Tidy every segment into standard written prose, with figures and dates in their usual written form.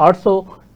800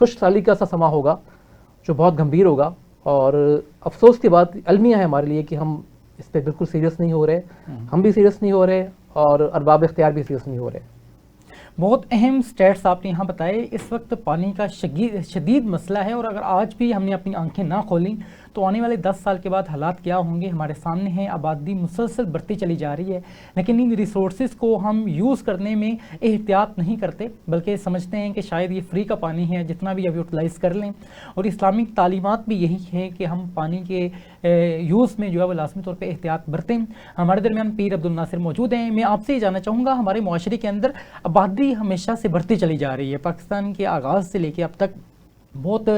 خشک سالی کا سا سما ہوگا جو بہت گمبھیر ہوگا، اور افسوس کی بات المیہ ہے ہمارے لیے کہ ہم اس پہ بالکل سیریس نہیں ہو رہے، ہم بھی سیریس نہیں ہو رہے اور ارباب اختیار بھی سیریس نہیں ہو رہے۔ بہت اہم سٹیٹس آپ نے یہاں بتائے۔ اس وقت پانی کا شدید مسئلہ ہے، اور اگر آج بھی ہم نے اپنی آنکھیں نہ کھولیں تو آنے والے 10 سال کے بعد حالات کیا ہوں گے ہمارے سامنے ہیں۔ آبادی مسلسل بڑھتی چلی جا رہی ہے، لیکن ان ریسورسز کو ہم یوز کرنے میں احتیاط نہیں کرتے، بلکہ سمجھتے ہیں کہ شاید یہ فری کا پانی ہے، جتنا بھی اب یوٹیلائز کر لیں۔ اور اسلامک تعلیمات بھی یہی ہے کہ ہم پانی کے یوز میں جو ہے وہ لازمی طور پہ احتیاط برتیں۔ ہمارے درمیان پیر عبد الناصر موجود ہیں۔ میں آپ سے یہ جاننا چاہوں گا، ہمارے معاشرے کے اندر آبادی ہمیشہ سے بڑھتی چلی جا رہی ہے، پاکستان کے آغاز سے لے کے اب تک بہت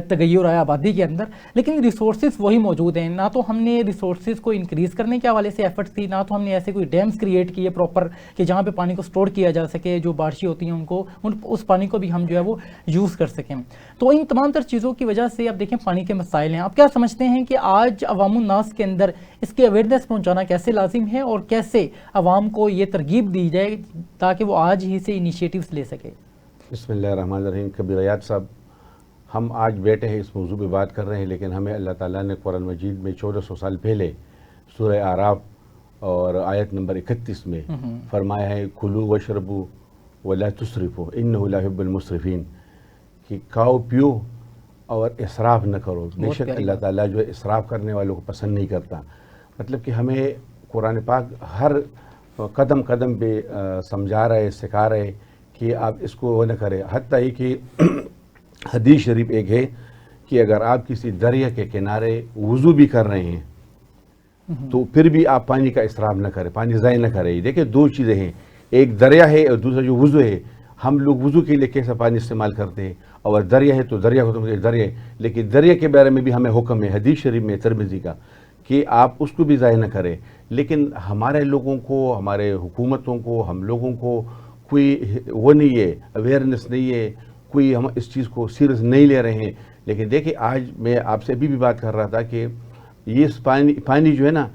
تغیر آیا آبادی کے اندر، لیکن ریسورسز وہی موجود ہیں۔ نہ تو ہم نے ریسورسز کو انکریز کرنے کے حوالے سے ایفرٹس کی، نہ تو ہم نے ایسے کوئی ڈیمز کریٹ کیے پراپر کہ جہاں پہ پانی کو سٹور کیا جا سکے، جو بارشیں ہوتی ہیں اس پانی کو بھی ہم جو ہے وہ یوز کر سکیں۔ تو ان تمام تر چیزوں کی وجہ سے اب دیکھیں پانی کے مسائل ہیں۔ آپ کیا سمجھتے ہیں کہ آج عوام الناس کے اندر اس کی اویئرنیس پہنچانا کیسے لازم ہے، اور کیسے عوام کو یہ ترغیب دی جائے تاکہ وہ آج ہی سے انیشیٹیوز لے سکے؟ بسم اللہ الرحمن الرحیم۔ کبیر حیات صاحب، ہم آج بیٹھے ہیں اس موضوع پہ بات کر رہے ہیں، لیکن ہمیں اللہ تعالیٰ نے قرآن مجید میں 1400 سال پہلے سورہ اعراف اور آیت نمبر 31 میں فرمایا ہے کلو وشربو ولا تسرفو انہ لا یحب المسرفین، کہ کھاؤ پیو اور اسراف نہ کرو، بے شک اللہ تعالیٰ جو ہے اسراف کرنے والوں کو پسند نہیں کرتا۔ مطلب کہ ہمیں قرآن پاک ہر قدم قدم پہ سمجھا رہے، سکھا رہے کہ آپ اس کو وہ نہ کریں۔ حتیٰ ہی کہ حدیث شریف ایک ہے کہ اگر آپ کسی دریا کے کنارے وضو بھی کر رہے ہیں تو پھر بھی آپ پانی کا اسراف نہ کریں، پانی ضائع نہ کریں۔ دیکھیں دو چیزیں ہیں، ایک دریا ہے اور دوسرا جو وضو ہے۔ ہم لوگ وضو کے لیے کیسا پانی استعمال کرتے ہیں، اور دریا ہے تو دریا کو تو دریا ہے، لیکن دریا کے بارے میں بھی ہمیں حکم ہے حدیث شریف میں ترمذی کا کہ آپ اس کو بھی ضائع نہ کریں۔ لیکن ہمارے لوگوں کو، ہمارے حکومتوں کو، ہم لوگوں کو کوئی وہ نہیں ہے، اویئرنیس نہیں ہے، کوئی ہم اس چیز کو سیریس نہیں لے رہے ہیں۔ لیکن دیکھیں آج میں آپ سے ابھی بھی بات کر رہا تھا کہ یہ پانی جو ہے نا،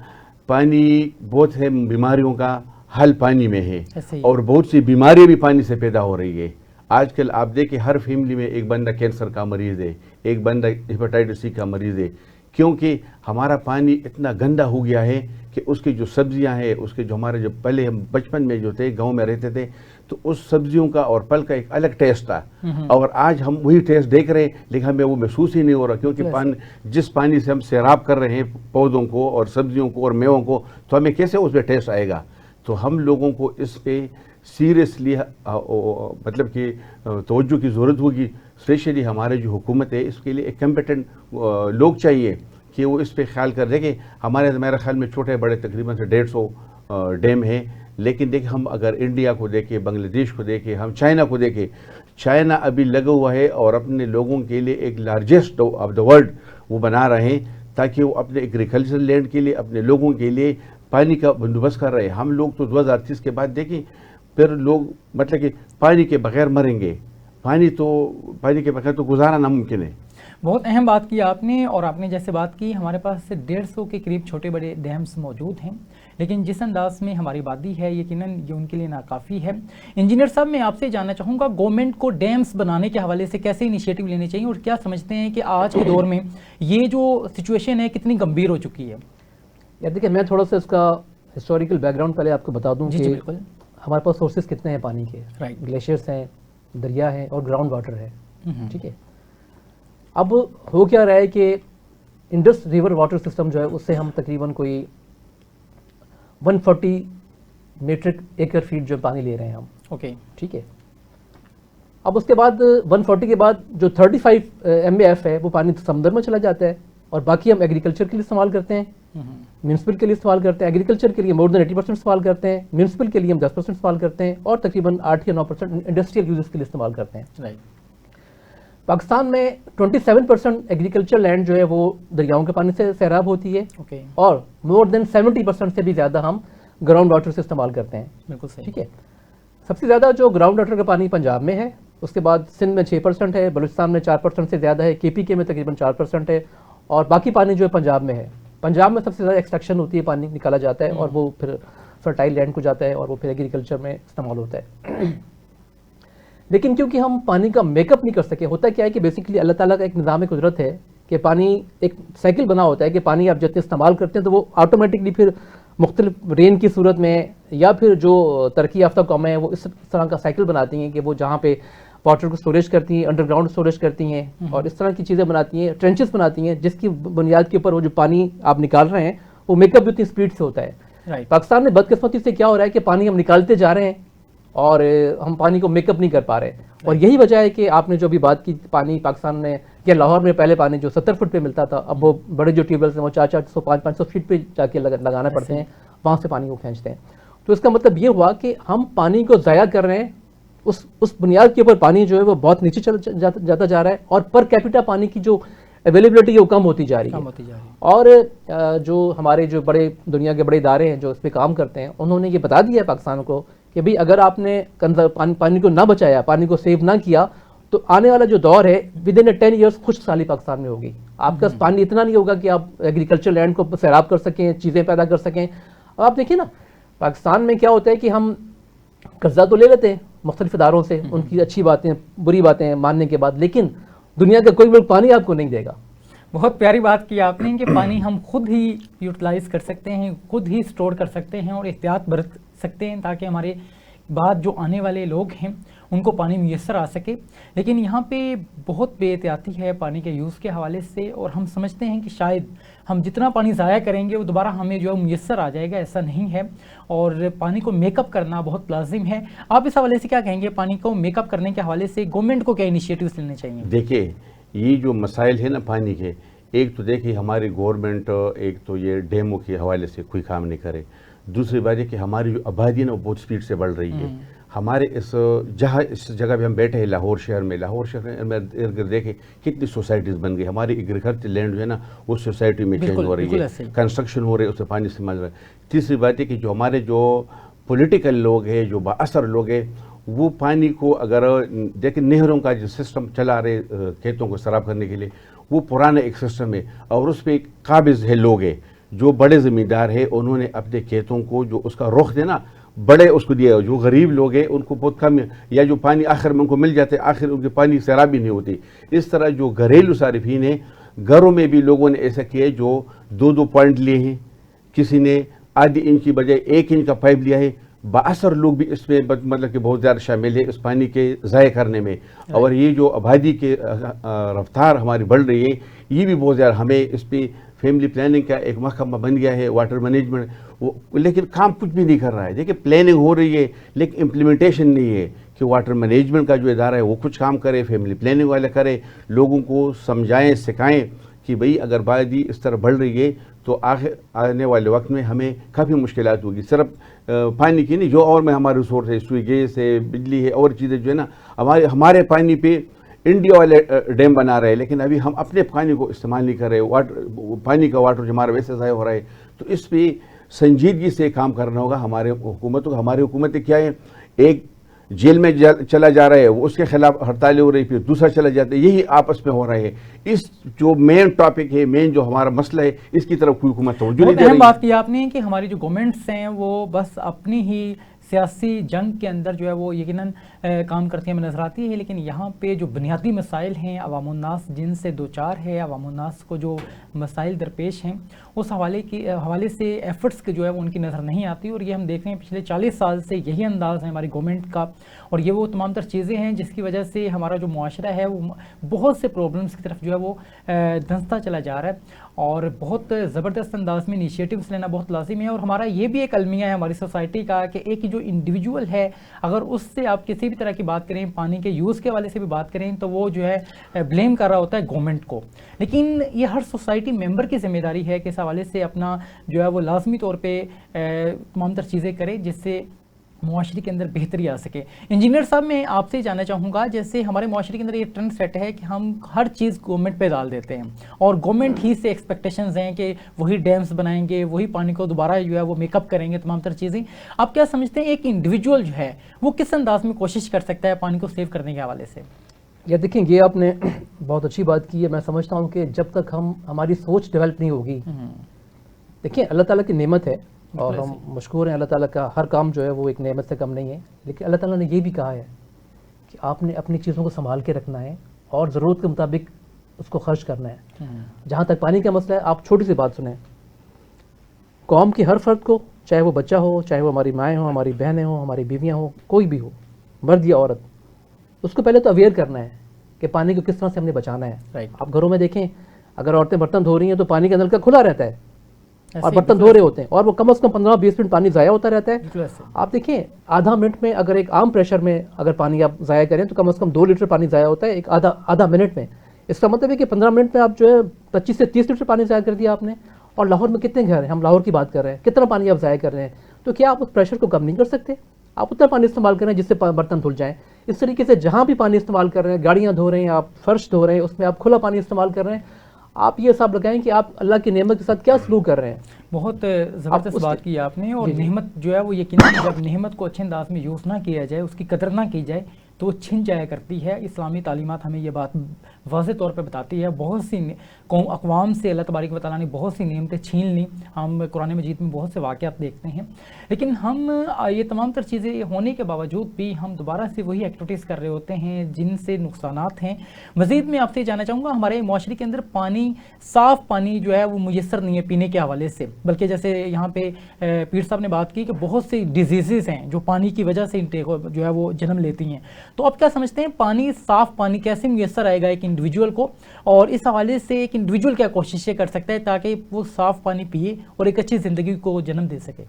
پانی بہت سے بیماریوں کا حل پانی میں ہے، اور بہت سی بیماریاں بھی پانی سے پیدا ہو رہی ہے۔ آج کل آپ دیکھیں ہر فیملی میں ایک بندہ کینسر کا مریض ہے، ایک بندہ ہیپاٹائٹس سی کا مریض ہے، کیونکہ ہمارا پانی اتنا گندا ہو گیا ہے کہ اس کی جو سبزیاں ہیں، اس کے جو ہمارے جو پہلے ہم بچپن میں جو تھے گاؤں میں رہتے تھے تو اس سبزیوں کا اور پھل کا ایک الگ ٹیسٹ تھا، اور آج ہم وہی ٹیسٹ دیکھ رہے ہیں لیکن ہمیں وہ محسوس ہی نہیں ہو رہا، کیونکہ جس پانی سے ہم سیراب کر رہے ہیں پودوں کو اور سبزیوں کو اور میووں کو، تو ہمیں کیسے اس پہ ٹیسٹ آئے گا؟ تو ہم لوگوں کو اس پہ سیریسلی مطلب کہ توجہ کی ضرورت ہوگی، اسپیشلی ہمارے جو حکومت ہے اس کے لیے ایک کمپیٹنٹ لوگ چاہیے کہ وہ اس پہ خیال کر دیں۔ کہ ہمارے میرے خیال میں چھوٹے بڑے تقریباً سے 150 ڈیم ہیں، لیکن دیکھیں ہم اگر انڈیا کو دیکھیں، بنگلہ دیش کو دیکھیں، ہم چائنا کو دیکھیں، چائنا ابھی لگا ہوا ہے اور اپنے لوگوں کے لیے ایک لارجسٹ آف دا ورلڈ وہ بنا رہے ہیں تاکہ وہ اپنے ایگریکلچرل لینڈ کے لیے، اپنے لوگوں کے لیے پانی کا بندوبست کر رہے ہیں۔ ہم لوگ تو 2030 کے بعد دیکھیں پھر لوگ مطلب کہ پانی کے بغیر مریں گے، پانی کے بغیر تو گزارا ناممکن ہے۔ بہت اہم بات کی آپ نے، اور آپ نے جیسے بات کی ہمارے پاس 150 کے قریب چھوٹے بڑے ڈیمز موجود ہیں، لیکن جس انداز میں ہماری آبادی ہے یقیناً یہ ان کے لیے ناکافی ہے۔ انجینئر صاحب میں آپ سے جاننا چاہوں گا گورنمنٹ کو ڈیمز بنانے کے حوالے سے کیسے انیشیٹو لینے چاہیے، اور کیا سمجھتے ہیں کہ آج کے دور میں یہ جو سچویشن ہے کتنی گمبھیر ہو چکی ہے؟ یا دیکھیں میں تھوڑا سا اس کا ہسٹوریکل بیک گراؤنڈ پہلے آپ کو بتا دوں کہ بالکل ہمارے پاس سورسز کتنے ہیں پانی کے، گلیشیئرس ہیں، دریا ہیں اور گراؤنڈ واٹر ہے، ٹھیک ہے۔ اب ہو کیا رہا ہے کہ انڈس ریور واٹر سسٹم جو ہے اس سے ہم تقریباً کوئی 140 میٹرک ایکر فیٹ جو پانی لے رہے ہیں ہم، اوکے ٹھیک ہے۔ اب اس کے بعد 140 کے بعد جو 35 MAF ہے وہ پانی سمندر میں چلا جاتا ہے، اور باقی ہم ایگریکلچر کے لیے استعمال کرتے ہیں، میونسپل کے لیے استعمال کرتے ہیں، ایگریکلچر کے لیے مور دین 80% استعمال کرتے ہیں، میونسپل کے لیے ہم 10% استعمال کرتے ہیں، اور تقریباً 8 یا 9% انڈسٹریل یوزز کے لیے استعمال کرتے ہیں۔ پاکستان میں 27% ایگریکلچر لینڈ جو ہے وہ دریاؤں کے پانی سے سیراب ہوتی ہے، اور مور دین 70% سے بھی زیادہ ہم گراؤنڈ واٹر سے استعمال کرتے ہیں، بالکل صحیح، ٹھیک ہے۔ سب سے زیادہ جو گراؤنڈ واٹر کا پانی پنجاب میں ہے، اس کے بعد سندھ میں 6% ہے، بلوچستان میں 4% سے زیادہ ہے، KPK میں تقریباً 4% ہے، اور باقی پانی جو ہے پنجاب میں ہے۔ پنجاب میں سب سے زیادہ ایکسٹریکشن ہوتی ہے، پانی نکالا جاتا ہے اور وہ پھر فرٹائل لینڈ کو جاتا ہے اور وہ پھر ایگریکلچر میں استعمال ہوتا ہے۔ لیکن کیونکہ ہم پانی کا میک اپ نہیں کر سکے، ہوتا کیا ہے کہ بیسیکلی اللہ تعالیٰ کا ایک نظام قدرت ہے کہ پانی ایک سائیکل بنا ہوتا ہے کہ پانی آپ جتنے استعمال کرتے ہیں تو وہ آٹومیٹکلی پھر مختلف رین کی صورت میں یا پھر جو ترقی یافتہ قومیں ہیں وہ اس طرح کا سائیکل بناتی ہیں کہ وہ جہاں پہ واٹر کو اسٹوریج کرتی ہیں، انڈر گراؤنڈ اسٹوریج کرتی ہیں اور اس طرح کی چیزیں بناتی ہیں، ٹرینچز بناتی ہیں جس کی بنیاد کے اوپر وہ جو پانی آپ نکال رہے ہیں وہ میک اپ اتنی اسپیڈ سے ہوتا ہے۔ پاکستان میں بدقسمتی سے کیا ہو رہا ہے کہ پانی ہم نکالتے جا رہے ہیں اور ہم پانی کو میک اپ نہیں کر پا رہے، اور یہی وجہ ہے کہ آپ نے جو ابھی بات کی پانی پاکستان میں یا لاہور میں پہلے پانی جو 70 فٹ پہ ملتا تھا اب وہ بڑے جو ٹیوب ویلس ہیں وہ 400 500 فٹ پہ جا کے لگانا پڑتے ہیں، وہاں سے پانی کو کھینچتے ہیں۔ تو اس کا مطلب یہ ہوا کہ ہم پانی کو ضائع کر رہے ہیں، اس بنیاد کے اوپر پانی جو ہے وہ بہت نیچے جاتا جا رہا ہے اور پر کیپیٹا پانی کی جو اویلیبلٹی ہے وہ کم ہوتی جا رہی ہے۔ اور جو ہمارے جو بڑے دنیا کے بڑے ادارے ہیں جو اس پہ کام کرتے ہیں انہوں نے یہ بتا دیا ہے پاکستان کو کہ بھئی اگر آپ نے پانی کو نہ بچایا، پانی کو سیو نہ کیا تو آنے والا جو دور ہے ود ان 10 ایئرس خشک سالی پاکستان میں ہوگی۔ آپ کا پانی اتنا نہیں ہوگا کہ آپ ایگریکلچر لینڈ کو سیراب کر سکیں، چیزیں پیدا کر سکیں۔ اب آپ دیکھیں نا پاکستان میں کیا ہوتا ہے کہ ہم قرضہ تو لے لیتے ہیں مختلف اداروں سے، ان کی اچھی باتیں بری باتیں ماننے کے بعد، لیکن دنیا کا کوئی ملک پانی آپ کو نہیں دے گا۔ بہت پیاری بات کی آپ نے کہ پانی ہم خود ہی یوٹیلائز کر سکتے ہیں، خود ہی سٹور کر سکتے ہیں اور احتیاط برت سکتے ہیں تاکہ ہمارے بعد جو آنے والے لوگ ہیں ان کو پانی میسر آ سکے۔ لیکن یہاں پہ بہت بے احتیاطی ہے پانی کے یوز کے حوالے سے، اور ہم سمجھتے ہیں کہ شاید ہم جتنا پانی ضائع کریں گے وہ دوبارہ ہمیں جو ہے میسر آ جائے گا، ایسا نہیں ہے، اور پانی کو میک اپ کرنا بہت لازم ہے۔ آپ اس حوالے سے کیا کہیں گے؟ پانی کو میک اپ کرنے کے حوالے سے گورنمنٹ کو کیا انیشیٹوز لینے چاہیے؟ دیکھیے یہ جو مسائل ہے نا پانی کے، ایک تو دیکھیے ہماری گورنمنٹ ایک تو یہ ڈیموں کے حوالے سے کوئی کام نہیں کرے، دوسری بات یہ کہ ہماری جو آبادی ہے نا وہ بہت سپیڈ سے بڑھ رہی ہے۔ ہمارے اس جگہ پہ ہم بیٹھے ہیں لاہور شہر میں ارد گرد دیکھیں کتنی سوسائٹیز بن گئی، ہماری ایگریکلچر لینڈ جو ہے نا وہ سوسائٹی میں چینج ہو رہی ہے، کنسٹرکشن ہو رہی ہے، اس سے پانی استعمال ہو رہا ہے۔ تیسری بات یہ کہ جو ہمارے جو پولیٹیکل لوگ ہیں، جو بااثر لوگ ہیں، وہ پانی کو اگر دیکھیں نہروں کا جو سسٹم چلا رہے کھیتوں کو سیراب کرنے کے لیے، وہ پرانا ایک سسٹم ہے اور اس پہ قابض ہے لوگ ہیں جو بڑے زمیندار ہیں، انہوں نے اپنے کھیتوں کو جو اس کا رخ دینا بڑے اس کو دیا، جو غریب لوگ ہیں ان کو بہت کم یا جو پانی آخر میں ان کو مل جاتے آخر ان کے پانی سیراب بھی نہیں ہوتی۔ اس طرح جو گھریلو صارفین ہیں گھروں میں بھی لوگوں نے ایسا کیا جو 2 پوائنٹ لیے ہیں، کسی نے آدھی انچ کی بجائے 1 انچ کا پائپ لیا ہے۔ بااثر لوگ بھی اس میں مطلب کہ بہت زیادہ شامل ہے اس پانی کے ضائع کرنے میں، اور یہ جو آبادی کے رفتار ہماری بڑھ رہی ہے یہ بھی بہت زیادہ ہمیں اس پہ فیملی پلاننگ کا ایک محکمہ بن گیا ہے واٹر مینجمنٹ، لیکن کام کچھ بھی نہیں کر رہا ہے۔ دیکھیں پلاننگ ہو رہی ہے لیکن امپلیمنٹیشن نہیں ہے کہ واٹر مینجمنٹ کا جو ادارہ ہے وہ کچھ کام کرے، فیملی پلاننگ والے کرے، لوگوں کو سمجھائیں سکھائیں کہ بھئی اگر آبادی اس طرح بڑھ رہی ہے تو آخر آنے والے وقت میں ہمیں کافی مشکلات ہوگی، صرف پانی کی نہیں جو اور میں ہمارے ریسورس ہے، سوئی گیس ہے، بجلی ہے، اور چیزیں جو ہے نا ہمارے پانی پہ انڈیا والے ڈیم بنا رہے ہیں لیکن ابھی ہم اپنے پانی کو استعمال نہیں کر رہے، پانی کا واٹر جو ہمارا ویسے ضائع ہو رہا ہے۔ تو اس پہ سنجیدگی سے کام کرنا ہوگا ہمارے حکومتوں کو۔ ہماری حکومتیں کیا ہے، ایک جیل میں چلا جا رہا ہے وہ اس کے خلاف ہڑتالیں ہو رہی، پھر دوسرا چلا جاتا ہے، یہی آپس میں ہو رہے ہیں۔ اس جو مین ٹاپک ہے، مین جو ہمارا مسئلہ ہے، اس کی طرف کوئی حکومت توجہ نہیں دے رہی۔ اہم بات کی آپ نے کہ ہماری جو گورنمنٹس ہیں وہ بس اپنی ہی سیاسی جنگ کے اندر جو ہے وہ یقیناً کام کرتی ہمیں نظر آتی ہے، لیکن یہاں پہ جو بنیادی مسائل ہیں عوام الناس جن سے دوچار ہے، عوام الناس کو جو مسائل درپیش ہیں اس حوالے سے ایفرٹس کے جو ہے وہ ان کی نظر نہیں آتی، اور یہ ہم دیکھ رہے ہیں پچھلے 40 سال سے یہی انداز ہے ہماری گورنمنٹ کا، اور یہ وہ تمام تر چیزیں ہیں جس کی وجہ سے ہمارا جو معاشرہ ہے وہ بہت سے پرابلمس کی طرف جو ہے وہ دھنستا چلا جا رہا ہے، اور بہت زبردست انداز میں انیشیٹوز لینا بہت لازم ہے۔ اور ہمارا یہ بھی ایک المیہ ہے ہماری سوسائٹی کا کہ ایک جو انڈیویجول ہے اگر اس سے آپ کسی بھی طرح کی بات کریں، پانی کے یوز کے حوالے سے بھی بات کریں، تو وہ جو ہے بلیم کر رہا ہوتا ہے گورنمنٹ کو، لیکن یہ ہر سوسائٹی ممبر کی ذمہ داری ہے کہ اس حوالے سے اپنا جو ہے وہ لازمی طور پہ تمام تر چیزیں کرے جس سے معاشرے کے اندر بہتری آ سکے۔ انجینئر صاحب میں آپ سے جاننا چاہوں گا، جیسے ہمارے معاشرے کے اندر یہ ٹرینڈ سیٹ ہے کہ ہم ہر چیز گورنمنٹ پہ ڈال دیتے ہیں اور گورنمنٹ ہی سے ایکسپیکٹیشنز ہیں کہ وہی ڈیمز بنائیں گے، وہی پانی کو دوبارہ جو ہے وہ میک اپ کریں گے، تمام تر چیزیں۔ آپ کیا سمجھتے ہیں ایک انڈیویجول جو ہے وہ کس انداز میں کوشش کر سکتا ہے پانی کو سیو کرنے کے حوالے سے؟ یا دیکھیں یہ آپ نے بہت اچھی بات کی ہے، میں سمجھتا ہوں کہ جب تک ہماری سوچ ڈیولپ نہیں ہوگی، دیکھیں اللہ تعالیٰ کی نعمت ہے اور ہم مشکور ہیں اللہ تعالیٰ کا، ہر کام جو ہے وہ ایک نعمت سے کم نہیں ہے، لیکن اللہ تعالیٰ نے یہ بھی کہا ہے کہ آپ نے اپنی چیزوں کو سنبھال کے رکھنا ہے اور ضرورت کے مطابق اس کو خرچ کرنا ہے. جہاں تک پانی کا مسئلہ ہے، آپ چھوٹی سی بات سنیں، قوم کی ہر فرد کو، چاہے وہ بچہ ہو، چاہے وہ ہماری مائیں ہوں، ہماری بہنیں ہوں، ہماری بیویاں ہوں، کوئی بھی ہو، مرد یا عورت، اس کو پہلے تو اویئر کرنا ہے کہ پانی کو کس طرح سے ہم نے بچانا ہے. آپ گھروں میں دیکھیں، اگر عورتیں برتن دھو رہی ہیں تو پانی کا نل کا کھلا رہتا ہے اور برتن دھو رہے ہوتے ہیں، اور وہ کم از کم 15-20 منٹ پانی ضائع ہوتا رہتا ہے. آپ دیکھیں آدھا منٹ میں اگر ایک عام پریشر میں اگر پانی آپ ضائع کریں تو کم از کم 2 لیٹر پانی ضائع ہوتا ہے ایک آدھا منٹ میں. اس کا مطلب ہے کہ 15 منٹ میں آپ جو ہے 25 سے 30 لیٹر پانی ضائع کر دیا آپ نے. اور لاہور میں کتنے گھر ہیں، ہم لاہور کی بات کر رہے ہیں، کتنا پانی آپ ضائع کر رہے ہیں. تو کیا آپ اس پریشر کو کم نہیں کر سکتے؟ آپ اتنا پانی استعمال کریں جس سے برتن دھل جائیں. اس طریقے سے جہاں بھی پانی استعمال کر رہے ہیں، گاڑیاں دھو رہے ہیں، آپ فرش دھو رہے ہیں، اس میں آپ کھلا پانی استعمال کر رہے ہیں. آپ یہ حساب لگائیں کہ آپ اللہ کی نعمت کے ساتھ کیا سلوک کر رہے ہیں. بہت زبردست بات کی آپ نے. اور نعمت جو ہے وہ یقیناً جب نعمت کو اچھے انداز میں یوز نہ کیا جائے، اس کی قدر نہ کی جائے تو وہ چھن جایا کرتی ہے. اسلامی تعلیمات ہمیں یہ بات واضح طور پہ بتاتی ہے. بہت سی اقوام سے اللہ تبارک و تعالیٰ نے بہت سی نعمتیں چھین لیں. ہم قرآن مجید میں بہت سے واقعات دیکھتے ہیں، لیکن ہم یہ تمام تر چیزیں ہونے کے باوجود بھی ہم دوبارہ سے وہی ایکٹیویٹیز کر رہے ہوتے ہیں جن سے نقصانات ہیں. مزید میں آپ سے جاننا چاہوں گا، ہمارے معاشرے کے اندر پانی، صاف پانی جو ہے وہ میسر نہیں ہے پینے کے حوالے سے، بلکہ جیسے یہاں پہ پیر صاحب نے بات کی کہ بہت سی ڈیزیزز ہیں جو پانی کی وجہ سے جو ہے وہ جنم لیتی ہیں. تو آپ کیا سمجھتے ہیں پانی، صاف پانی کیسے میسر آئے گا ایک انڈیویجول کو، اور اس حوالے سے ایک انڈیویجول کیا کوششیں کر سکتا ہے تاکہ وہ صاف پانی پیے اور ایک اچھی زندگی کو جنم دے سکے؟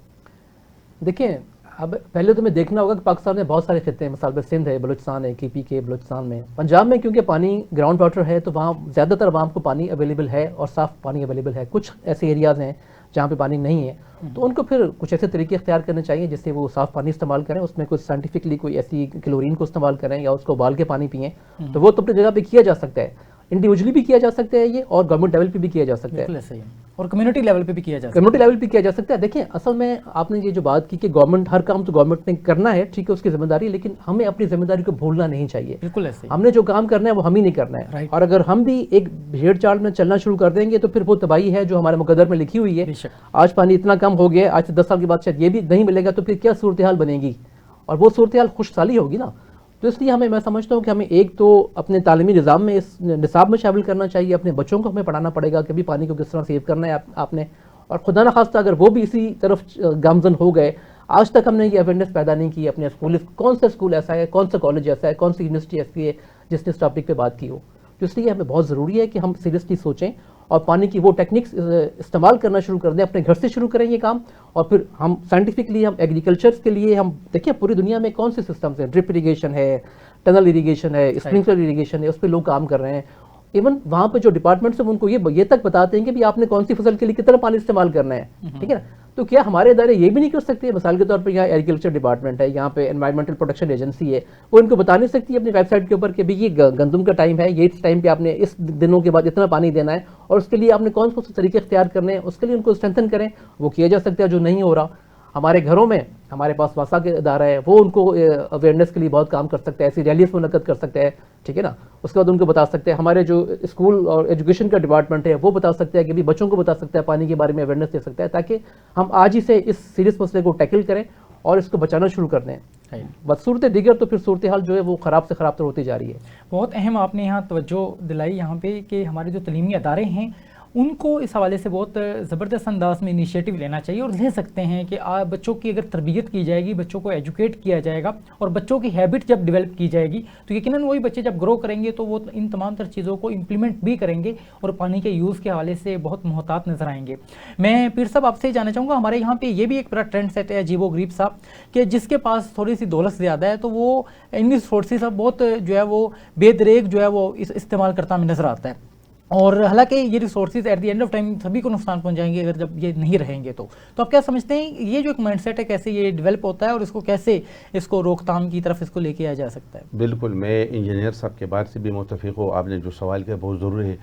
دیکھیں اب پہلے تو میں دیکھنا ہوگا کہ پاکستان میں بہت سارے خطے ہیں، مثال پر سندھ ہے، بلوچستان ہے، KPK بلوچستان میں، پنجاب میں کیونکہ پانی گراؤنڈ واٹر ہے تو وہاں زیادہ تر عوام کو پانی اویلیبل ہے اور صاف پانی اویلیبل ہے. کچھ ایسے ایریاز ہیں جہاں پہ پانی نہیں ہے تو ان کو پھر کچھ ایسے طریقے اختیار کرنے چاہیے جس سے وہ صاف پانی استعمال کریں. اس میں کوئی سائنٹیفکلی کوئی ایسی کلورین کو استعمال کریں یا اس کو ابال کے پانی پئیں. تو وہ تو اپنی جگہ پہ کیا جا سکتا ہے، انڈیویجلی بھی کیا جا سکتا ہے یہ، اور گورنمنٹ لیول پہ بھی کیا جا سکتا ہے، اور کمیونٹی لیول پہ بھی کیا جا سکتا ہے. کمیونٹی لیول پہ کیا جا سکتا ہے. دیکھیں اصل میں آپ نے یہ جو بات کی کہ گورنمنٹ، ہر کام تو گورنمنٹ نے کرنا ہے، ٹھیک ہے، اس کی ذمہ داری، لیکن ہمیں اپنی ذمہ داری کو بھولنا نہیں چاہیے. بالکل ایسے ہم نے جو کام کرنا ہے وہ ہم ہی نہیں کرنا ہے. اور اگر ہم بھی ایک بھیڑ چال میں چلنا شروع کر دیں گے تو پھر وہ تباہی ہے جو ہمارے مقدر میں لکھی ہوئی ہے. آج پانی اتنا کم ہو گیا، آج سے 10 سال کے بعد شاید یہ بھی نہیں ملے گا، تو پھر کیا صورتحال بنے گی، اور وہ صورتحال خوش سالی ہوگی نا. تو اس لیے میں سمجھتا ہوں کہ ہمیں ایک تو اپنے تعلیمی نظام میں، اس نصاب میں شامل کرنا چاہیے. اپنے بچوں کو ہمیں پڑھانا پڑے گا کہ بھی پانی کو کس طرح سیو کرنا ہے آپ نے. اور خدا نخواستہ اگر وہ بھی اسی طرف گامزن ہو گئے، آج تک ہم نے یہ اویئرنیس پیدا نہیں کی اپنے اسکول، کون سا اسکول ایسا ہے، کون سا کالج ایسا ہے، کون سی یونیورسٹی ایسی ہے جس نے اس ٹاپک پہ بات کی ہو. تو اس لیے ہمیں بہت ضروری ہے کہ ہم سیریسلی سوچیں اور پانی کی وہ ٹیکنکس استعمال کرنا شروع کر دیں. اپنے گھر سے شروع کریں یہ کام، اور پھر ہم سائنٹیفکلی ہم ایگریکلچر کے لیے ہم دیکھیں پوری دنیا میں کون سے سسٹمز ہیں، ڈرپ اریگیشن ہے، ٹنل اریگیشن ہے، اسپرنکلر اریگیشن ہے، اس پہ لوگ کام کر رہے ہیں. ایون وہاں پہ جو ڈپارٹمنٹس ہیں ان کو یہ تک بتاتے ہیں کہ بھی آپ نے کون سی فصل کے لیے کتنا پانی استعمال کرنا ہے. ٹھیک ہے نا. تو کیا ہمارے ادارے یہ بھی نہیں کر سکتے؟ مثال کے طور پہ یہاں ایگریکلچر ڈپارٹمنٹ ہے، یہاں پہ انوائرمنٹل پروٹیکشن ایجنسی ہے، وہ ان کو بتا نہیں سکتی اپنی ویب سائٹ کے اوپر کہ بھی یہ گندم کا ٹائم ہے، یہ اس ٹائم پہ آپ نے اس دنوں کے بعد اتنا پانی دینا ہے، اور اس کے لیے آپ نے کون سے طریقے اختیار کرنے ہیں، اس کے لیے ان کو اسٹرینتھن کریں. وہ کیا جا سکتا ہے جو نہیں ہو رہا. ہمارے گھروں میں ہمارے پاس واسا کے ادارہ ہے، وہ ان کو اویئرنیس کے لیے بہت کام کر سکتا ہے، ایسی ریلیز منعقد کر سکتا ہے. ٹھیک ہے نا. اس کے بعد ان کو بتا سکتے ہیں، ہمارے جو اسکول اور ایجوکیشن کا ڈپارٹمنٹ ہے وہ بتا سکتا ہے کہ بھی بچوں کو بتا سکتا ہے، پانی کے بارے میں اویئرنیس دے سکتا ہے، تاکہ ہم آج ہی سے اس سیریس مسئلے کو ٹیکل کریں اور اس کو بچانا شروع کر دیں. بدصورت دیگر تو پھر صورتحال جو ہے وہ خراب سے خراب تر ہوتی جا رہی ہے. بہت اہم آپ نے یہاں توجہ دلائی یہاں پہ کہ ہمارے جو تعلیمی ادارے ہیں ان کو اس حوالے سے بہت زبردست انداز میں انیشیٹو لینا چاہیے، اور لے سکتے ہیں کہ بچوں کی اگر تربیت کی جائے گی، بچوں کو ایجوکیٹ کیا جائے گا، اور بچوں کی ہیبٹ جب ڈیولپ کی جائے گی تو یقیناً وہی بچے جب گرو کریں گے تو وہ ان تمام تر چیزوں کو امپلیمنٹ بھی کریں گے اور پانی کے یوز کے حوالے سے بہت محتاط نظر آئیں گے. میں پیر صاحب آپ سے جاننا چاہوں گا، ہمارے یہاں پہ یہ بھی ایک بڑا ٹرینڈ سیٹ ہے عجیب و غریب صاحب، کہ جس کے پاس تھوڑی سی دولت زیادہ ہے تو وہ ان ریسورسز بہت جو ہے وہ بے دریغ جو ہے وہ استعمال کرتا ہمیں نظر آتا ہے. اور حالانکہ یہ resources at the end of time سبھی کو نقصان پہنچائیں گے اگر جب یہ نہیں رہیں گے. تو آپ کیا سمجھتے ہیں یہ جو ایک مائنڈ سیٹ ہے کیسے یہ ڈیولپ ہوتا ہے اور اس کو کیسے اس کو روک تھام کی طرف اس کو لے کے آیا جا سکتا ہے؟ بالکل، میں انجینئر صاحب کے بات سے بھی متفق ہوں. آپ نے جو سوال کیا بہت ضروری ہے.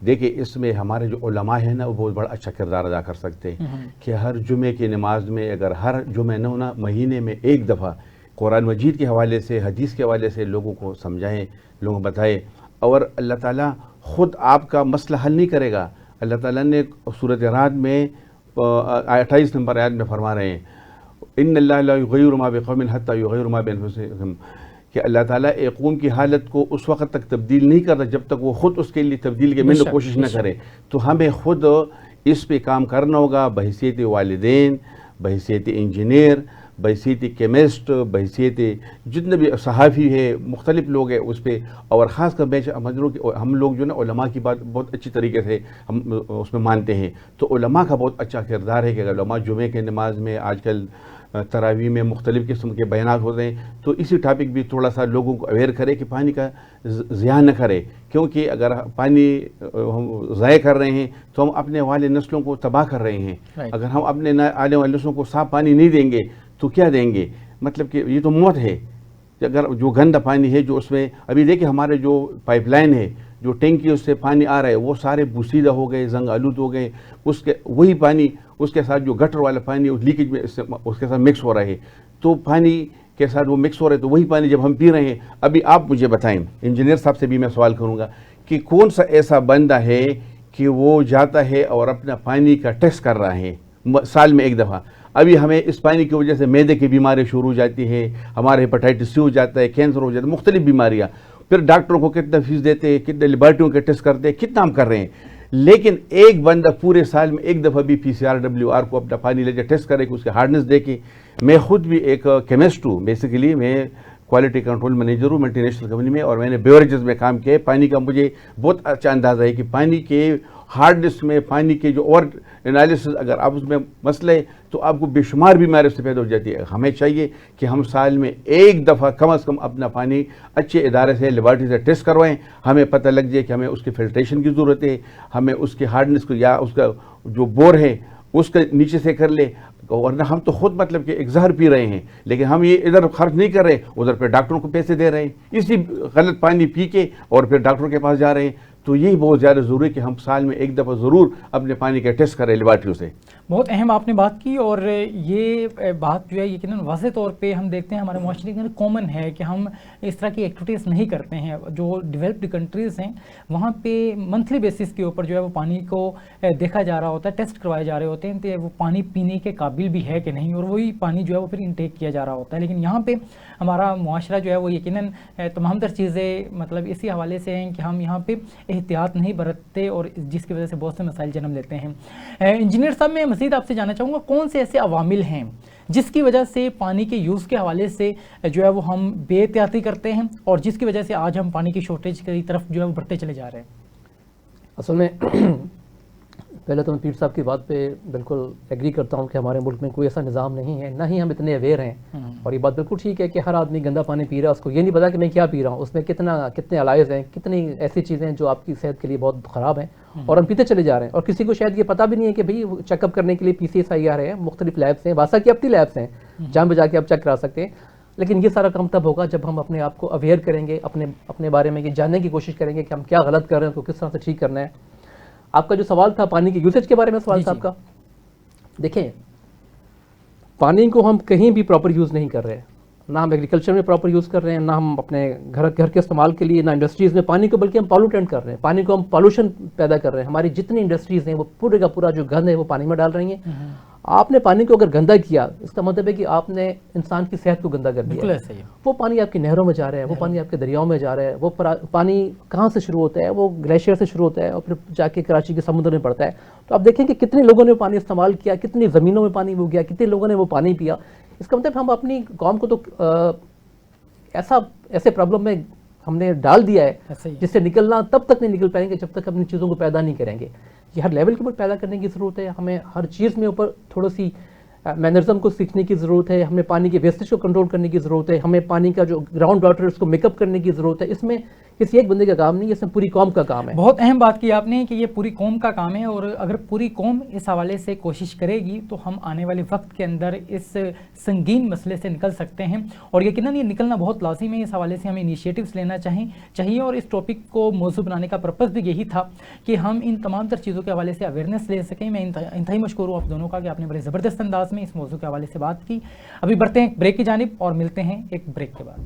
دیکھیں اس میں ہمارے جو علماء ہیں نا وہ بہت بڑا اچھا کردار ادا کر سکتے ہیں کہ ہر جمعے کی نماز میں اگر ہر جمعہ نہ مہینے میں ایک دفعہ قرآن مجید کے حوالے سے، حدیث کے حوالے سے لوگوں کو سمجھائیں، لوگوں کو بتائیں. اور اللہ تعالیٰ خود آپ کا مسئلہ حل نہیں کرے گا. اللہ تعالیٰ نے سورۃ رعد میں 28 نمبر آیت میں فرما رہے ہیں ان اللہ لا یغیر ما بقوم حتی یغیروا ما بانفسہم، کہ اللہ تعالیٰ ایک قوم کی حالت کو اس وقت تک تبدیل نہیں کرتا جب تک وہ خود اس کے لیے تبدیل کے میں کوشش نہ کرے. تو ہمیں خود اس پہ کام کرنا ہوگا بحیثیت والدین, بحیثیت انجینئر, بحیثیت کیمسٹ, بحیثیت جتنے بھی صحافی ہے, مختلف لوگ ہیں اس پہ. اور خاص کر میں سمجھ کہ ہم لوگ جو نا علماء کی بات بہت اچھی طریقے سے ہم اس میں مانتے ہیں. تو علماء کا بہت اچھا کردار ہے کہ علماء جمعے کے نماز میں, آج کل تراویح میں مختلف قسم کے بیانات ہوتے ہیں, تو اسی ٹاپک بھی تھوڑا سا لوگوں کو اویئر کرے کہ پانی کا ضیاع نہ کرے, کیونکہ اگر پانی ضائع کر رہے ہیں تو ہم اپنے والے نسلوں کو تباہ کر رہے ہیں. اگر ہم اپنے آنے والے نسلوں کو صاف پانی نہیں دیں گے تو کیا دیں گے؟ مطلب کہ یہ تو موت ہے. اگر جو گندا پانی ہے جو اس میں ابھی دیکھیں ہمارے جو پائپ لائن ہے, جو ٹینکی اس سے پانی آ رہا ہے, وہ سارے بوسیدہ ہو گئے, زنگ آلود ہو گئے. اس کے وہی پانی اس کے ساتھ جو گٹر والا پانی اس لیکیج میں اس کے ساتھ مکس ہو رہا ہے, تو پانی کے ساتھ وہ مکس ہو رہا ہے, تو وہی پانی جب ہم پی رہے ہیں. ابھی آپ مجھے بتائیں, انجینئر صاحب سے بھی میں سوال کروں گا کہ کون سا ایسا بندہ ہے کہ وہ جاتا ہے اور اپنا پانی کا ٹیسٹ کر رہا ہے سال میں ایک دفعہ؟ ابھی ہمیں اس پانی کی وجہ سے معدے کی بیماری شروع ہو جاتی ہے, ہمارے ہیپاٹائٹس سی ہو جاتا ہے, کینسر ہو جاتا ہے, مختلف بیماریاں. پھر ڈاکٹروں کو کتنا فیس دیتے ہیں, کتنے لیبارٹریوں کے ٹیسٹ کرتے ہیں, کتنا ہم کر رہے ہیں. لیکن ایک بندہ پورے سال میں ایک دفعہ بھی PCR WR کو اپنا پانی لے جائے ٹیسٹ کرے کہ اس کے ہارڈنس دیکھے. میں خود بھی ایک کیمسٹ ہوں, بیسیکلی میں کوالٹی کنٹرول مینیجر ہوں ملٹی نیشنل کمپنی میں, اور میں نے بیوریجز میں کام کیا ہے. پانی کا مجھے بہت اچھا اندازہ ہے کہ پانی کے ہارڈنس میں, پانی کے جو اور انالیسس اگر آپ اس میں مسئلہ ہے تو آپ کو بے شمار بیماری سے پیدا ہو جاتی ہے. ہمیں چاہیے کہ ہم سال میں ایک دفعہ کم از کم اپنا پانی اچھے ادارے سے, لیبارٹری سے ٹیسٹ کروائیں. ہمیں پتہ لگ جائے کہ ہمیں اس کی فلٹریشن کی ضرورت ہے, ہمیں اس کے ہارڈنس کو یا اس کا جو بور ہے اس کے نیچے سے کر لے. ورنہ ہم تو خود مطلب کہ ایک زہر پی رہے ہیں, لیکن ہم یہ ادھر خرچ نہیں کر رہے, ادھر پہ ڈاکٹروں کو پیسے دے رہے ہیں اسی غلط پانی پی کے, اور پھر ڈاکٹروں کے پاس جا رہے ہیں. تو یہی بہت زیادہ ضروری ہے کہ ہم سال میں ایک دفعہ ضرور اپنے پانی کا ٹیسٹ کریں لیبارٹریوں سے. بہت اہم آپ نے بات کی, اور یہ بات جو ہے یقیناً واضح طور پہ ہم دیکھتے ہیں ہمارے معاشرے کے اندر کامن ہے کہ ہم اس طرح کی ایکٹیویٹیز نہیں کرتے ہیں. جو ڈیولپڈ کنٹریز ہیں وہاں پہ منتھلی بیسس کے اوپر جو ہے وہ پانی کو دیکھا جا رہا ہوتا ہے, ٹیسٹ کروائے جا رہے ہوتے ہیں کہ وہ پانی پینے کے قابل بھی ہے کہ نہیں, اور وہی پانی جو ہے وہ پھر انٹیک کیا جا رہا ہوتا ہے. لیکن یہاں پہ ہمارا معاشرہ جو ہے وہ یقیناً تمام تر چیزیں مطلب اسی حوالے سے ہیں کہ ہم یہاں پہ احتیاط نہیں برتتے, اور جس کی وجہ سے بہت سے مسائل جنم لیتے ہیں. انجینئر صاحب, میں مزید آپ سے جاننا چاہوں گا کون سے ایسے عوامل ہیں جس کی وجہ سے پانی کے یوز کے حوالے سے جو ہے وہ ہم بے احتیاطی کرتے ہیں, اور جس کی وجہ سے آج ہم پانی کی شارٹیج کی طرف جو ہے وہ بڑھتے چلے جا رہے ہیں؟ اصل میں پہلے تو میں پیر صاحب کی بات پہ بالکل ایگری کرتا ہوں کہ ہمارے ملک میں کوئی ایسا نظام نہیں ہے, نہ ہی ہم اتنے اویئر ہیں. اور یہ بات بالکل ٹھیک ہے کہ ہر آدمی گندا پانی پی رہا ہے, اس کو یہ نہیں پتا کہ میں کیا پی رہا ہوں, اس میں کتنے علائز ہیں, کتنی ایسی چیزیں ہیں جو آپ کی صحت کے لیے بہت خراب ہیں, اور ہم پیتے چلے جا رہے ہیں. اور کسی کو شاید یہ پتا بھی نہیں ہے کہ بھئی چیک اپ کرنے کے لیے PCSI آ رہے ہیں, مختلف لیبس ہیں, واسا کی اپنی لیبس ہیں جہاں پہ جا کے آپ چیک کرا سکتے ہیں. لیکن یہ سارا کام تب ہوگا جب ہم اپنے آپ کو اویئر کریں گے, اپنے بارے میں یہ جاننے کی کوشش کریں گے کہ ہم کیا غلط کر رہے ہیں, اس کو کس طرح سے ٹھیک کرنا ہے. آپ کا جو سوال تھا پانی کے یوزیج کے بارے میں سوال تھا آپ کا, دیکھیں پانی کو ہم کہیں بھی پراپر یوز نہیں کر رہے, نہ ہم ایگریکلچر میں پراپر یوز کر رہے ہیں, نہ ہم اپنے گھر کے استعمال کے لیے, نہ انڈسٹریز میں پانی کو, بلکہ ہم پالوٹنٹ کر رہے ہیں, پانی کو ہم پالوشن پیدا کر رہے ہیں. ہماری جتنی انڈسٹریز ہیں وہ پورے کا پورا جو گند ہے وہ پانی میں ڈال رہی ہیں. آپ نے پانی کو اگر گندا کیا, اس کا مطلب ہے کہ آپ نے انسان کی صحت کو گندا کر دیا. وہ پانی آپ کی نہروں میں جا رہا ہے, وہ پانی آپ کے دریاؤں میں جا رہا ہے, وہ پانی کہاں سے شروع ہوتا ہے, وہ گلیشیئر سے شروع ہوتا ہے اور پھر جا کے کراچی کے سمندر میں پڑتا ہے. تو آپ دیکھیں کہ کتنے لوگوں نے پانی استعمال کیا, کتنی زمینوں میں پانی وہ گیا, کتنے لوگوں نے وہ پانی پیا. اس کا مطلب ہم اپنی قوم کو تو ایسے پرابلم میں ہم نے ڈال دیا ہے جس سے نکلنا تب تک نہیں نکل پائیں گے جب تک اپنی چیزوں کو پیدا نہیں کریں گے. یہ ہر لیول کے اوپر پیدا کرنے کی ضرورت ہے, ہمیں ہر چیز میں اوپر تھوڑا سی مینرزم کو سیکھنے کی ضرورت ہے, ہمیں پانی کے ویسٹیج کو کنٹرول کرنے کی ضرورت ہے, ہمیں پانی کا جو گراؤنڈ واٹر ہے اس کو میک اپ کرنے کی ضرورت ہے. اس میں کسی ایک بندے کا کام نہیں, اس میں پوری قوم کا کام ہے. بہت اہم بات کی آپ نے کہ یہ پوری قوم کا کام ہے, اور اگر پوری قوم اس حوالے سے کوشش کرے گی تو ہم آنے والے وقت کے اندر اس سنگین مسئلے سے نکل سکتے ہیں. اور یقیناً یہ نکلنا بہت لازم ہے, اس حوالے سے ہمیں انیشیٹوز لینا چاہیے. اور اس ٹاپک کو موضوع بنانے کا پرپس بھی یہی تھا کہ ہم ان تمام تر چیزوں کے حوالے سے اویئرنیس لے سکیں. میں انتہائی مشکور ہوں آپ دونوں کا کہ آپ نے بڑے زبردست انداز میں اس موضوع کے حوالے سے بات کی. ابھی بڑھتے ہیں ایک بریک کی جانب اور ملتے ہیں ایک بریک کے بعد.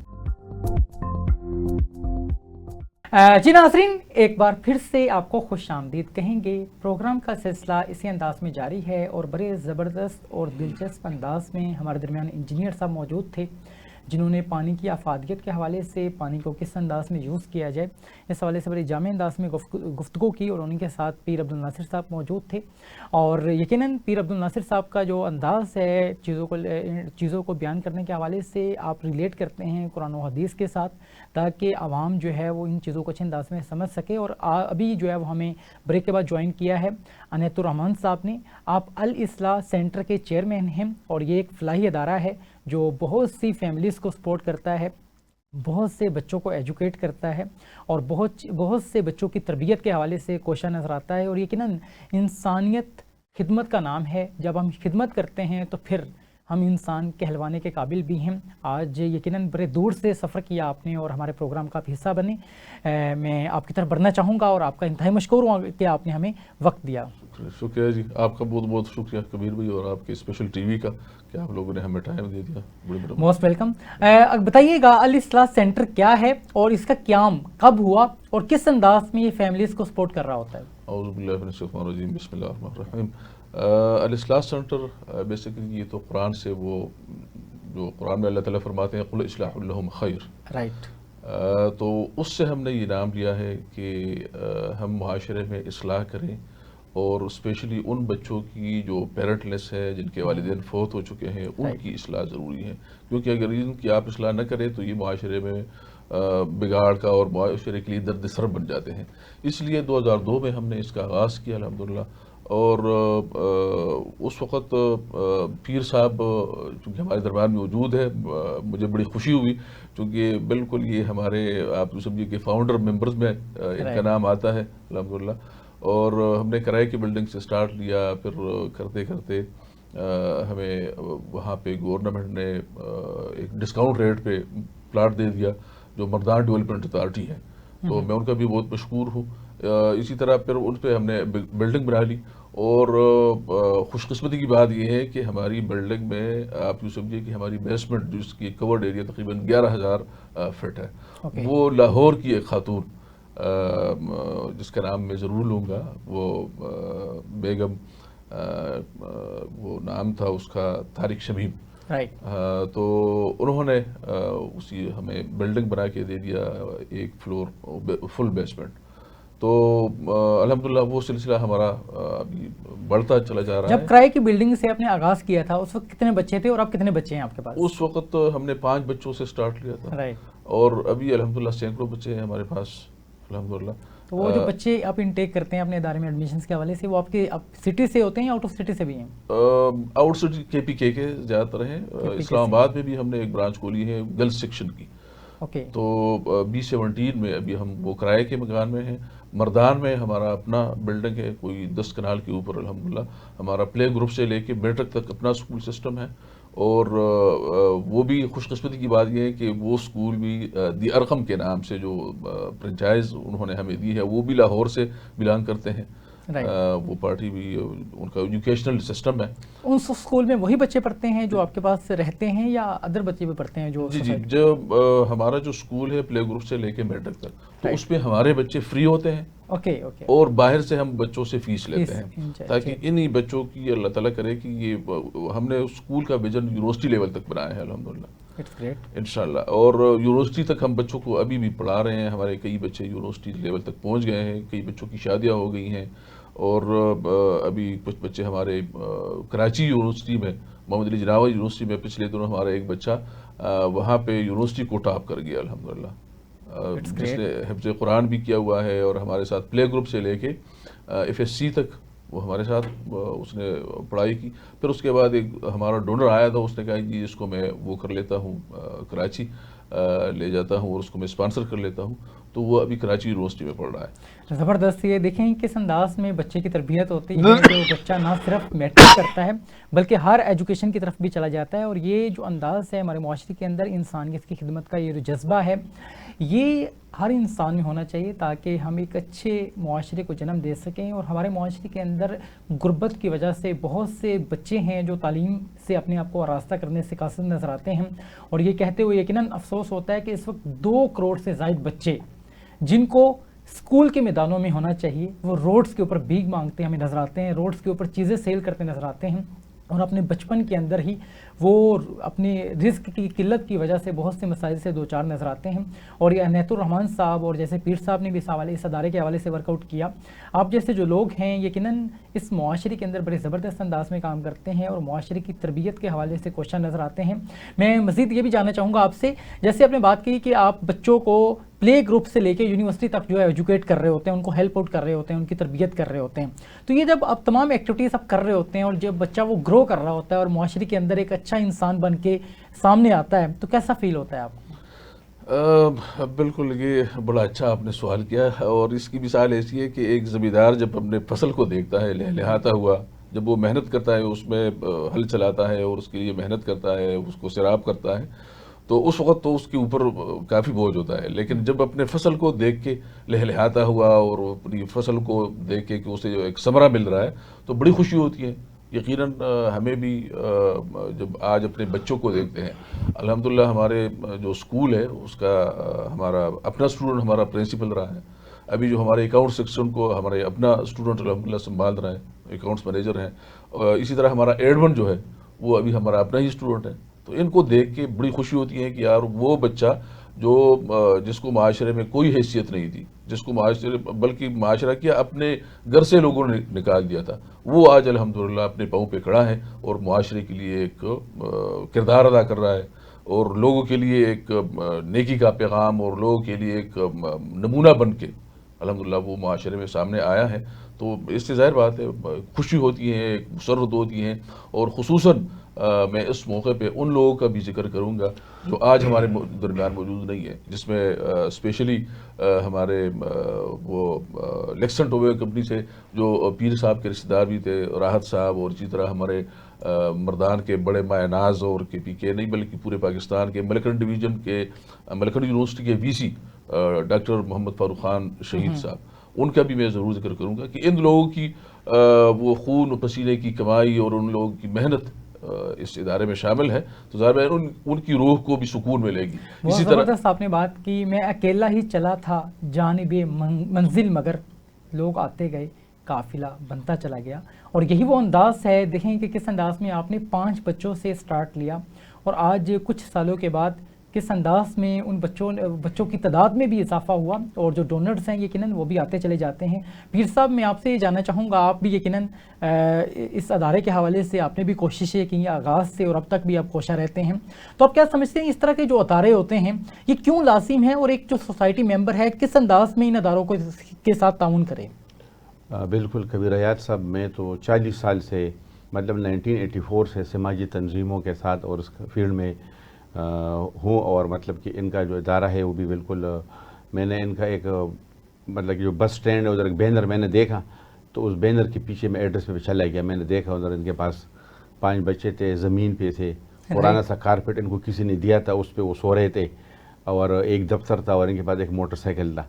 جی ناظرین, ایک بار پھر سے آپ کو خوش آمدید کہیں گے. پروگرام کا سلسلہ اسی انداز میں جاری ہے اور بڑے زبردست اور دلچسپ انداز میں ہمارے درمیان انجینئر صاحب موجود تھے جنہوں نے پانی کی افادیت کے حوالے سے پانی کو کس انداز میں یوز کیا جائے اس حوالے سے بڑی جامع انداز میں گفتگو کی، اور ان کے ساتھ پیر عبد الناصر صاحب موجود تھے. اور یقیناً پیر عبد الناصر صاحب کا جو انداز ہے چیزوں کو بیان کرنے کے حوالے سے آپ ریلیٹ کرتے ہیں قرآن و حدیث کے ساتھ، تاکہ عوام جو ہے وہ ان چیزوں کو اچھے انداز میں سمجھ سکے. اور ابھی جو ہے وہ ہمیں بریک کے بعد جوائن کیا ہے عنایت الرحمان صاحب نے. آپ الاصلاح سینٹر کے چیئرمین ہیں، اور یہ ایک فلاحی ادارہ ہے جو بہت سی فیملیز کو سپورٹ کرتا ہے، بہت سے بچوں کو ایجوکیٹ کرتا ہے، اور بہت سے بچوں کی تربیت کے حوالے سے کوشاں نظر آتا ہے. اور یقیناً انسانیت خدمت کا نام ہے، جب ہم خدمت کرتے ہیں تو پھر ہم انسان کہلوانے کے قابل بھی ہیں. آج یقیناً بڑے دور سے سفر کیا آپ نے اور ہمارے پروگرام کا آپ حصہ بنے. میں آپ کی طرف بڑھنا چاہوں گا اور آپ کا انتہائی مشکور ہوں کہ آپ نے ہمیں وقت دیا. شکریہ جی، آپ کا بہت بہت شکریہ کبیر بھائی اور آپ کے اسپیشل ٹی وی کا کہ آپ لوگوں نے ہمیں ٹائم دے دیا. Most welcome. بتائیے گا الاصلاح سینٹر کیا ہے اور اس کا قیام کب ہوا اور کس انداز میں یہ فیملیز کو سپورٹ کر رہا ہوتا ہے؟ اعوذ باللہ من الشیطان الرجیم، بسم اللہ الرحمن الرحیم. الاصلاح سینٹر بیسیکلی یہ تو قرآن سے وہ جو قرآن میں اللہ تعالیٰ فرماتے ہیں قل اصلاح لہم خیر، رائٹ. تو اس سے ہم نے یہ نام لیا ہے کہ ہم معاشرے میں اصلاح کریں، اور اسپیشلی ان بچوں کی جو پیرنٹ لیس ہے، جن کے والدین فوت ہو چکے ہیں، ان کی اصلاح ضروری ہے. کیونکہ اگر ان کی آپ اصلاح نہ کریں تو یہ معاشرے میں بگاڑ کا اور معاشرے کے لیے درد سر بن جاتے ہیں. اس لیے 2002 میں ہم نے اس کا آغاز کیا الحمدللہ. اور اس وقت پیر صاحب چونکہ ہمارے دربار میں موجود ہے، مجھے بڑی خوشی ہوئی چونکہ بالکل یہ ہمارے آپ سمجھیے کہ فاؤنڈر ممبرز میں ان کا نام آتا ہے الحمدللہ. اور ہم نے کرائے کی بلڈنگ سے سٹارٹ لیا، پھر کرتے کرتے ہمیں وہاں پہ گورنمنٹ نے ایک ڈسکاؤنٹ ریٹ پہ پلاٹ دے دیا جو مردان ڈیولپمنٹ اتھارٹی ہے، تو میں ان کا بھی بہت مشکور ہوں. اسی طرح پھر ان پہ ہم نے بلڈنگ بنا لی. اور خوش قسمتی کی بات یہ ہے کہ ہماری بلڈنگ میں آپ یوں سمجھیے کہ ہماری بیسمنٹ جس کی کورڈ ایریا تقریباً 11,000 فٹ ہے. وہ لاہور کی ایک خاتون جس کا نام میں ضرور لوں گا، وہ بیگم، وہ نام تھا اس کا طارق شمیم، تو انہوں نے اسی ہمیں بلڈنگ بنا کے دے دیا، ایک فلور فل بیسمنٹ. تو الحمدللہ وہ سلسلہ ہمارا ابھی بڑھتا چلا جا رہا ہے. جب کرائے کی بلڈنگ سے آپ نے آغاز کیا تھا اس وقت کتنے بچے تھے اور اب کتنے بچے ہیں آپ کے پاس؟ اس وقت ہم نے 5 بچوں سے سٹارٹ کیا تھا، اور ابھی الحمدللہ سینکڑوں بچے ہیں ہمارے پاس الحمدللہ. تو وہ جو بچے آپ انٹیک کرتے ہیں اپنے ادارے میں ایڈمیشنز کے حوالے سے، وہ آپ کے سٹی سے ہوتے ہیں یا آؤٹ آف سٹی سے بھی ہیں؟ آؤٹ سٹی KPK کے زیادہ تر ہیں. اسلام آباد میں بھی ہم نے ایک برانچ کھولی ہے گرلز سیکشن کی. تو B17 میں ابھی ہم وہ کرائے کے مکان میں ہیں. مردان میں ہمارا اپنا بلڈنگ ہے کوئی 10 کنال کے اوپر الحمدللہ. ہمارا پلے گروپ سے لے کے میٹرک تک اپنا اسکول سسٹم ہے. اور وہ بھی خوش قسمتی کی بات یہ ہے کہ وہ اسکول بھی دی ارقم کے نام سے جو فرنچائز انہوں نے ہمیں دی ہے، وہ بھی لاہور سے بلانگ کرتے ہیں. وہ پارٹی بھی ان کا ایجوکیشنل سسٹم ہے. ان اسکول میں وہی بچے پڑھتے ہیں جو آپ کے پاس رہتے ہیں یا ادر بچے بھی پڑھتے ہیں جو؟ جی جو ہمارا جو اسکول ہے پلے گروپ سے لے کے میٹرک تک، تو اس پہ ہمارے بچے فری ہوتے ہیں. اور باہر سے ہم بچوں سے فیس لیتے ہیں تاکہ انہی بچوں کی اللہ تعالیٰ کرے کہ یہ ہم نے اسکول کا ویژن یونیورسٹی لیول تک بنایا ہے الحمدللہ انشاءاللہ. اور یونیورسٹی تک ہم بچوں کو ابھی بھی پڑھا رہے ہیں. ہمارے کئی بچے یونیورسٹی لیول تک پہنچ گئے ہیں، کئی بچوں کی شادیاں ہو گئی ہیں. اور ابھی کچھ بچے ہمارے کراچی یونیورسٹی میں، محمد علی جناح یونیورسٹی میں پچھلے دنوں ہمارا ایک بچہ وہاں پہ یونیورسٹی کو ٹاپ کر گیا الحمدللہ، جس نے حفظ قرآن بھی کیا ہوا ہے. اور ہمارے ساتھ پلے گروپ سے لے کے FSC تک وہ ہمارے ساتھ اس نے پڑھائی کی. پھر اس کے بعد ایک ہمارا ڈونر آیا تھا، اس نے کہا جی اس کو میں وہ کر لیتا ہوں، کراچی لے جاتا ہوں اور اس کو میں اسپانسر کر لیتا ہوں. تو وہ ابھی کراچی یونیورسٹی میں پڑھ رہا ہے. زبردست. یہ دیکھیں کس انداز میں بچے کی تربیت ہوتی ہے، جو بچہ نہ صرف میٹرک کرتا ہے بلکہ ہر ایجوکیشن کی طرف بھی چلا جاتا ہے. اور یہ جو انداز ہے ہمارے معاشرے کے اندر انسانیت کی خدمت کا، یہ جو جذبہ ہے یہ ہر انسان میں ہونا چاہیے تاکہ ہم ایک اچھے معاشرے کو جنم دے سکیں. اور ہمارے معاشرے کے اندر غربت کی وجہ سے بہت سے بچے ہیں جو تعلیم سے اپنے آپ کو آراستہ کرنے سے قاصر نظر آتے ہیں. اور یہ کہتے ہوئے یقیناً افسوس ہوتا ہے کہ اس وقت 2 کروڑ سے زائد بچے جن کو اسکول کے میدانوں میں ہونا چاہیے وہ روڈز کے اوپر بھیک مانگتے ہمیں نظر آتے ہیں، روڈز کے اوپر چیزیں سیل کرتے نظر آتے ہیں. اور اپنے بچپن کے اندر ہی وہ اپنے رزق کی قلت کی وجہ سے بہت سے مسائل سے دو چار نظر آتے ہیں. اور یہ عنایت الرحمان صاحب اور جیسے پیر صاحب نے بھی اس ادارے کے حوالے سے ورک آؤٹ کیا. آپ جیسے جو لوگ ہیں یقیناً اس معاشرے کے اندر بڑے زبردست انداز میں کام کرتے ہیں اور معاشرے کی تربیت کے حوالے سے کوشاں نظر آتے ہیں. میں مزید یہ بھی جاننا چاہوں گا آپ سے، جیسے آپ نے بات کی کہ آپ بچوں کو پلے گروپ سے لے کے یونیورسٹی تک جو ہے ایجوکیٹ کر رہے ہوتے ہیں، ان کو ہیلپ آؤٹ کر رہے ہوتے ہیں، ان کی تربیت کر رہے ہوتے ہیں. تو یہ جب آپ تمام ایکٹیویٹیز آپ کر رہے ہوتے ہیں اور جب بچہ وہ گرو کر رہا ہوتا ہے اور معاشرے کے اندر ایک اچھا انسان بن کے سامنے آتا ہے، تو کیسا فیل ہوتا ہے آپ کو؟ بالکل، یہ بڑا اچھا آپ نے سوال کیا، اور اس کی مثال ایسی ہے کہ ایک زمیندار جب اپنے فصل کو دیکھتا ہے لہلہاتا ہوا، جب وہ محنت کرتا ہے، اس میں ہل چلاتا ہے اور اس کے لیے محنت کرتا ہے، اس کو سیراب کرتا ہے، تو اس وقت تو اس کے اوپر کافی بوجھ ہوتا ہے. لیکن جب اپنے فصل کو دیکھ کے لہلہاتا ہوا اور اپنی فصل کو دیکھ کے کہ اسے جو ایک ثمرہ مل رہا ہے تو بڑی خوشی ہوتی ہے. یقیناً ہمیں بھی جب آج اپنے بچوں کو دیکھتے ہیں، الحمدللہ ہمارے جو اسکول ہے اس کا ہمارا اپنا اسٹوڈنٹ ہمارا پرنسپل رہا ہے. ابھی جو ہمارے اکاؤنٹ سیکشن کو ہمارے اپنا اسٹوڈنٹ الحمدللہ سنبھال رہا ہے، اکاؤنٹس مینیجر ہیں. اسی طرح ہمارا ایڈمن جو ہے وہ ابھی ہمارا اپنا ہی اسٹوڈنٹ ہے. تو ان کو دیکھ کے بڑی خوشی ہوتی ہے کہ یار وہ بچہ جو جس کو معاشرے میں کوئی حیثیت نہیں تھی، جس کو بلکہ معاشرہ کیا اپنے گھر سے لوگوں نے نکال دیا تھا، وہ آج الحمدللہ اپنے پاؤں پہ کھڑا ہے اور معاشرے کے لیے ایک کردار ادا کر رہا ہے اور لوگوں کے لیے ایک نیکی کا پیغام اور لوگوں کے لیے ایک نمونہ بن کے الحمدللہ وہ معاشرے میں سامنے آیا ہے. تو اس سے ظاہر بات ہے خوشی ہوتی ہے، ایک مسرت ہوتی ہے. اور خصوصاً میں اس موقع پہ ان لوگوں کا بھی ذکر کروں گا جو آج ہمارے درمیان موجود نہیں ہے، جس میں اسپیشلی ہمارے وہ لیکسن ٹوبیکو کمپنی سے جو پیر صاحب کے رشتہ دار بھی تھے، راحت صاحب، اور اسی طرح ہمارے مردان کے بڑے ماہ ناز اور کے پی کے نہیں بلکہ پورے پاکستان کے ملکنڈ ڈویژن کے ملکنڈ یونیورسٹی کے وی سی ڈاکٹر محمد فاروق خان شہید صاحب، ان کا بھی میں ضرور ذکر کروں گا کہ ان لوگوں کی وہ خون و پسینے کی کمائی اور ان لوگوں کی محنت اس ادارے میں شامل ہے، تو ظاہر ہے ان کی روح کو بھی سکون ملے گی. اسی طرح آپ نے بات کی، میں اکیلا ہی چلا تھا جانب منزل مگر لوگ آتے گئے قافلہ بنتا چلا گیا. اور یہی وہ انداز ہے، دیکھیں کہ کس انداز میں آپ نے 5 بچوں سے سٹارٹ لیا اور آج کچھ سالوں کے بعد کس انداز میں ان بچوں کی تعداد میں بھی اضافہ ہوا اور جو ڈونرز ہیں یقیناً وہ بھی آتے چلے جاتے ہیں. پیر صاحب میں آپ سے یہ جاننا چاہوں گا، آپ بھی یقیناً اس ادارے کے حوالے سے آپ نے بھی کوششیں کی آغاز سے اور اب تک بھی آپ کوشاں رہتے ہیں، تو آپ کیا سمجھتے ہیں اس طرح کے جو ادارے ہوتے ہیں یہ کیوں لازم ہیں اور ایک جو سوسائٹی ممبر ہے کس انداز میں ان اداروں کے ساتھ تعاون کرے؟ بالکل کبیر حیات صاحب، میں تو 40 سال سے مطلب 1984 سے سماجی تنظیموں کے ساتھ اور اس فیلڈ میں ہوں، اور مطلب کہ ان کا جو ادارہ ہے وہ بھی بالکل میں نے ان کا ایک مطلب کہ جو بس سٹینڈ ہے ادھر ایک بینر میں نے دیکھا، تو اس بینر کے پیچھے میں ایڈریس پہ چلا گیا. میں نے دیکھا ادھر ان کے پاس 5 بچے تھے، زمین پہ تھے، پرانا سا کارپیٹ ان کو کسی نے دیا تھا، اس پہ وہ سو رہے تھے، اور ایک دفتر تھا اور ان کے پاس ایک موٹر سائیکل تھا.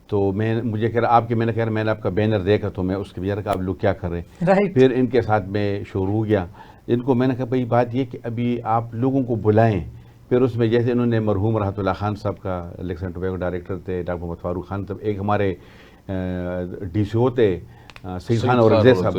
تو مجھے کہہ رہا میں نے آپ کا بینر دیکھا تو میں اس کے بیچارے آپ لوگ کیا کر رہے ہیں. پھر ان کے ساتھ میں شروع ہو گیا. ان کو میں نے کہا بھائی بات یہ کہ ابھی آپ لوگوں کو بلائیں. پھر اس میں جیسے انہوں نے مرحوم راحت اللہ خان صاحب کا لیکسن ٹوبیکو ڈائریکٹر تھے، ڈاکٹر محمد فاروق خان صاحب، ایک ہمارے ڈی سی او تھے سعید خان اورنگزیب صاحب،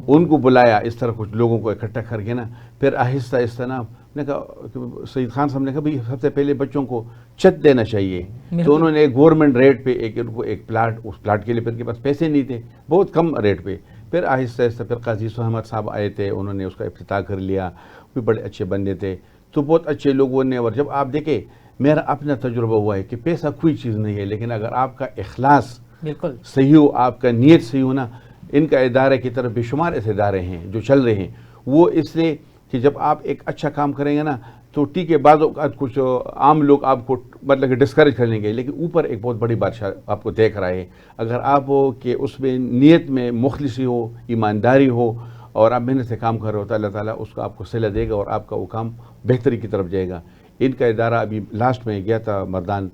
ان کو بلایا. اس طرح کچھ لوگوں کو اکٹھا کر کے نا پھر آہستہ آہستہ نا نے کہا سعید خان صاحب نے کہا بھائی سب سے پہلے بچوں کو چھت دینا چاہیے. تو انہوں نے گورنمنٹ ریٹ پہ ایک پلاٹ، اس پلاٹ کے لیے پھر کے پاس پیسے نہیں تھے، بہت کم ریٹ پہ. پھر آہستہ آہستہ پھر قاضی احمد صاحب آئے تھے، انہوں نے اس کا افتتاح کر لیا. بھی بڑے اچھے بندے تھے، تو بہت اچھے لوگوں نے. اور جب آپ دیکھیں میرا اپنا تجربہ ہوا ہے کہ پیسہ کوئی چیز نہیں ہے، لیکن اگر آپ کا اخلاص بالکل صحیح ہو، آپ کا نیت صحیح ہو نا. ان کا ادارے کی طرف بے شمار ایسے ادارے ہیں جو چل رہے ہیں، وہ اس لیے کہ جب آپ ایک اچھا کام کریں گے نا تو ٹھیک ہے بعض اوقات کچھ عام لوگ آپ کو مطلب کہ ڈسکریج کر لیں گے، لیکن اوپر ایک بہت بڑی بادشاہ آپ کو دیکھ رہا ہے. اگر آپ کہ اس میں نیت میں مخلصی ہو، ایمانداری ہو اور آپ محنت سے کام کر رہے ہو تو اللہ تعالیٰ اس کو آپ کو صلہ دے گا اور آپ کا وہ کام بہتری کی طرف جائے گا. ان کا ادارہ ابھی لاسٹ میں گیا تھا مردان،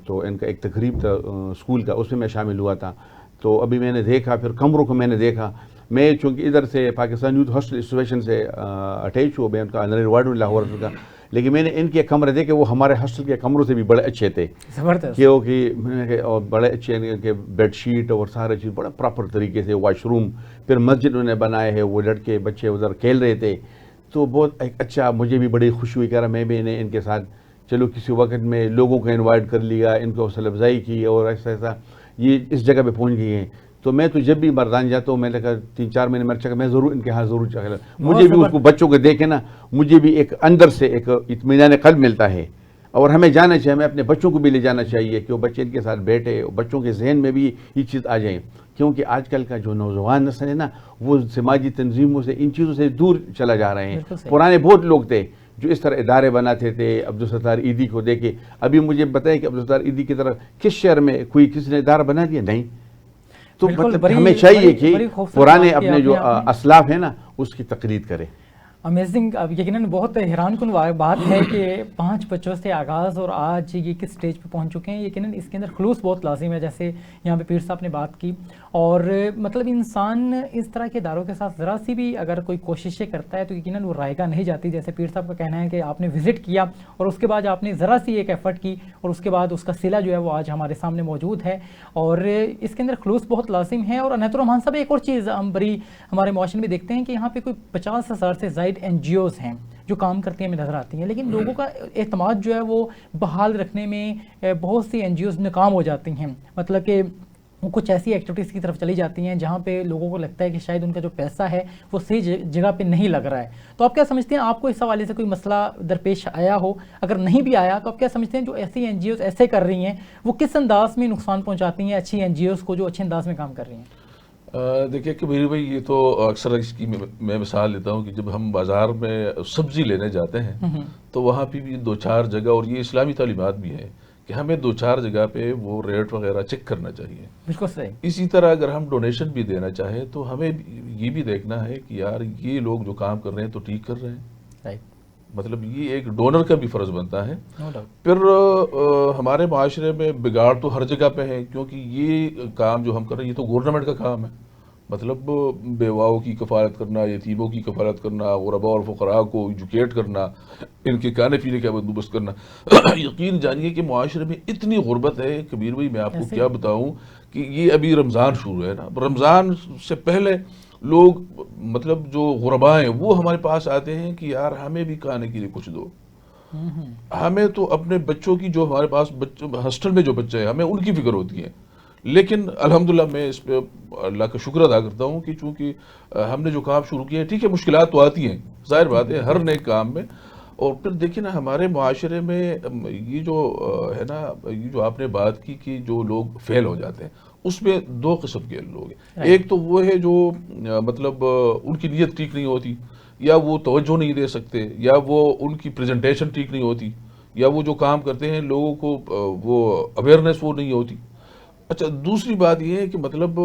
تو ان کا ایک تقریب تھا اسکول کا، اس میں شامل ہوا تھا. تو ابھی میں نے دیکھا، پھر کمروں کو میں نے دیکھا. میں چونکہ ادھر سے پاکستان یوتھ ہاسٹل ایسوسیشن سے اٹیچ ہو، میں ان کا آنرری وارڈن لاہور کا. لیکن میں نے ان کے کمرے دیکھے وہ ہمارے ہاسٹل کے کمروں سے بھی بڑے اچھے تھے، زبردست. کیونکہ میں نے کہا اور بڑے اچھے ان کے بیڈ شیٹ اور سارے چیز بڑا پراپر طریقے سے، واش روم، پھر مسجد انہوں نے بنائے ہیں، وہ لڑکے بچے ادھر کھیل رہے تھے، تو بہت ایک اچھا، مجھے بھی بڑی خوشی ہوئی. کہہ رہا میں بھی انہیں ان کے ساتھ چلو کسی وقت میں لوگوں کو انوائٹ کر لیا، ان کو حوصلہ افزائی کی، اور ایسا ایسا یہ اس جگہ پہ پہنچ گئی ہیں. تو میں تو جب بھی مردان جاتا ہوں، میں نے کہا 3-4 مہینے میں چکا میں ضرور ان کے ہاں ضرور چکا. مجھے بھی اس کو بچوں کو دیکھے نا، مجھے بھی ایک اندر سے ایک اطمینان قلب ملتا ہے. اور ہمیں جانا چاہیے، ہمیں اپنے بچوں کو بھی لے جانا چاہیے کہ وہ بچے ان کے ساتھ بیٹھے، بچوں کے ذہن میں بھی یہ چیز آ جائیں. کیونکہ آج کل کا جو نوجوان نسل ہے نا، وہ سماجی تنظیموں سے، ان چیزوں سے دور چلا جا رہے ہیں. پرانے بہت لوگ تھے جو اس طرح ادارے بناتے تھے. عبدالستار ایدھی کو دیکھے، ابھی مجھے بتائیں کہ عبدالستار ایدھی کی طرح کس شہر میں کوئی کسی نے ادارہ بنا دیا؟ نہیں. تو مطلب ہمیں چاہیے کہ پرانے اپنے جو اسلاف ہیں نا اس کی تقلید کرے. امیزنگ. اب یقیناً بہت حیران کن بات ہے کہ 5 بچوں سے آغاز اور آج یہ کس سٹیج پہ پہنچ چکے ہیں. یقیناً اس کے اندر خلوص بہت لازم ہے، جیسے یہاں پہ پیر صاحب نے بات کی. اور مطلب انسان اس طرح کے اداروں کے ساتھ ذرا سی بھی اگر کوئی کوششیں کرتا ہے تو یقیناً وہ رائگاں نہیں جاتی. جیسے پیر صاحب کا کہنا ہے کہ آپ نے وزٹ کیا اور اس کے بعد آپ نے ذرا سی ایک ایفرٹ کی اور اس کے بعد اس کا صلہ جو ہے وہ آج ہمارے سامنے موجود ہے. اور اس کے اندر خلوص بہت لازم ہے. اور عنایت الرحمان صاحب ایک اور چیز ہم بڑی ہمارے معاشرے میں دیکھتے ہیں کہ یہاں پہ کوئی 50,000 سے زائد NGOs ہیں جو کام کرتی ہیں ہمیں نظر آتی ہیں، لیکن لوگوں کا اعتماد جو ہے وہ بحال رکھنے میں بہت سی NGOs ناکام ہو جاتی ہیں. مطلب کہ وہ کچھ ایسی ایکٹیویٹیز کی طرف چلی جاتی ہیں جہاں پہ لوگوں کو لگتا ہے کہ شاید ان کا جو پیسہ ہے وہ صحیح جگہ پہ نہیں لگ رہا ہے. تو آپ کیا سمجھتے ہیں، آپ کو اس حوالے سے کوئی مسئلہ درپیش آیا ہو؟ اگر نہیں بھی آیا تو آپ کیا سمجھتے ہیں جو ایسی NGOs ایسے کر رہی ہیں وہ کس انداز میں نقصان پہنچاتی ہیں اچھی NGOs کو جو اچھے انداز میں کام کر رہی ہیں؟ دیکھیے کبیر بھائی، یہ تو اکثر اس کی میں مثال لیتا ہوں کہ جب ہم بازار میں سبزی لینے جاتے ہیں تو وہاں پہ بھی 2-4 جگہ، اور یہ اسلامی تعلیمات بھی ہے کہ ہمیں 2-4 جگہ پہ وہ ریٹ وغیرہ چیک کرنا چاہیے. بالکل صحیح. اسی طرح اگر ہم ڈونیشن بھی دینا چاہیں تو ہمیں یہ بھی دیکھنا ہے کہ یار یہ لوگ جو کام کر رہے ہیں تو ٹھیک کر رہے ہیں. مطلب یہ ایک ڈونر کا بھی فرض بنتا ہے. پھر ہمارے معاشرے میں بگاڑ تو ہر جگہ پہ ہے، کیونکہ یہ کام جو ہم کر رہے ہیں یہ تو گورنمنٹ کا کام ہے. مطلب بیواؤں کی کفالت کرنا، یتیموں کی کفالت کرنا، غرباء اور فقراء کو ایجوکیٹ کرنا، ان کے کھانے پینے کا بندوبست کرنا. یقین جانیے کہ معاشرے میں اتنی غربت ہے کبیر بھائی، میں آپ کو کیا بتاؤں کہ یہ ابھی رمضان شروع ہے نا، رمضان سے پہلے لوگ مطلب جو غرباء ہیں وہ ہمارے پاس آتے ہیں کہ یار ہمیں بھی کھانے کے لیے کچھ دو. ہمیں تو اپنے بچوں کی، جو ہمارے پاس ہاسٹل میں جو بچے ہیں ہمیں ان کی فکر ہوتی ہے. لیکن الحمدللہ میں اس پہ اللہ کا شکر ادا کرتا ہوں کہ چونکہ ہم نے جو کام شروع کیا ہے، ٹھیک ہے مشکلات تو آتی ہیں، ظاہر بات ہے ہر نئے کام میں. اور پھر دیکھیں نا ہمارے معاشرے میں یہ جو ہے نا، یہ جو آپ نے بات کی کہ جو لوگ فیل ہو جاتے ہیں، اس میں 2 قسم کے لوگ ہیں. ایک تو وہ ہے جو مطلب ان کی نیت ٹھیک نہیں ہوتی، یا وہ توجہ نہیں دے سکتے، یا وہ ان کی پریزنٹیشن ٹھیک نہیں ہوتی، یا وہ جو کام کرتے ہیں لوگوں کو وہ اویئرنیس وہ نہیں ہوتی. اچھا، دوسری بات یہ ہے کہ مطلب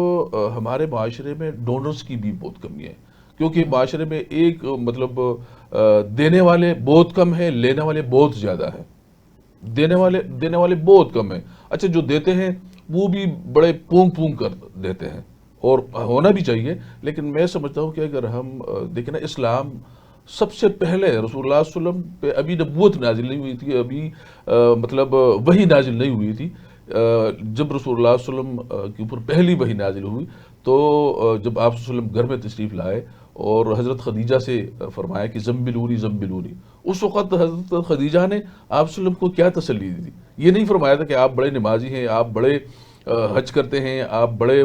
ہمارے معاشرے میں ڈونرز کی بھی بہت کمی ہے، کیونکہ معاشرے میں ایک مطلب دینے والے بہت کم ہیں، لینے والے بہت زیادہ ہیں. دینے والے بہت کم ہیں. اچھا، جو دیتے ہیں وہ بھی بڑے پونگ کر دیتے ہیں، اور ہونا بھی چاہیے. لیکن میں سمجھتا ہوں کہ اگر ہم دیکھیں نا، اسلام سب سے پہلے رسول اللہ صلی اللہ علیہ وسلم پہ ابھی نبوت نازل نہیں ہوئی تھی، ابھی مطلب وحی نازل نہیں ہوئی تھی. جب رسول اللہ صلی اللہ علیہ وسلم کے اوپر پہلی وحی نازل ہوئی تو جب آپ صلی اللہ علیہ وسلم گھر میں تشریف لائے اور حضرت خدیجہ سے فرمایا کہ زمبلونی، اس وقت حضرت خدیجہ نے آپ صلی اللہ علیہ وسلم کو کیا تسلی دی تھی؟ یہ نہیں فرمایا تھا کہ آپ بڑے نمازی ہیں، آپ بڑے حج کرتے ہیں، آپ بڑے